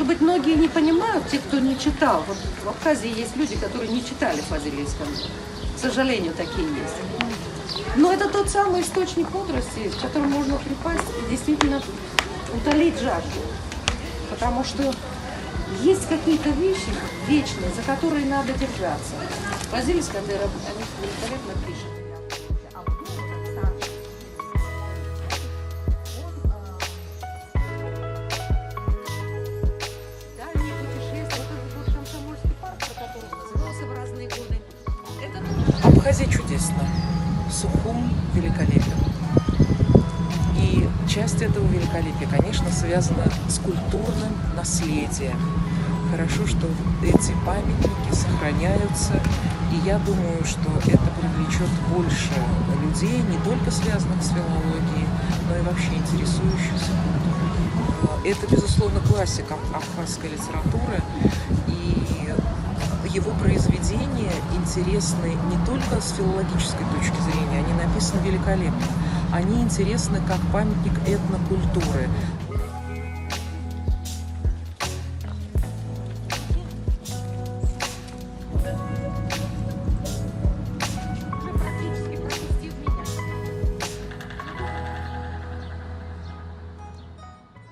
быть, многие не понимают, те, кто не читал. Вот в Абхазии есть люди, которые не читали Фазилия Искандер. К сожалению, такие есть. Но это тот самый источник мудрости, к которому можно припасть и действительно утолить жажду. Потому что есть какие-то вещи вечные, за которые надо держаться. Фазиль Искандер о них великолепно пишет. Абхазия чудесна, Сухум великолепен. И часть этого великолепия, конечно, связана с культурным наследием. Хорошо, что эти памятники сохраняются, и я думаю, что это привлечет больше людей, не только связанных с филологией, но и вообще интересующихся культурой. Это, безусловно, классика абхазской литературы, и его произведения интересны не только с филологической точки зрения, они написаны великолепно, они интересны как памятник этнокультуры.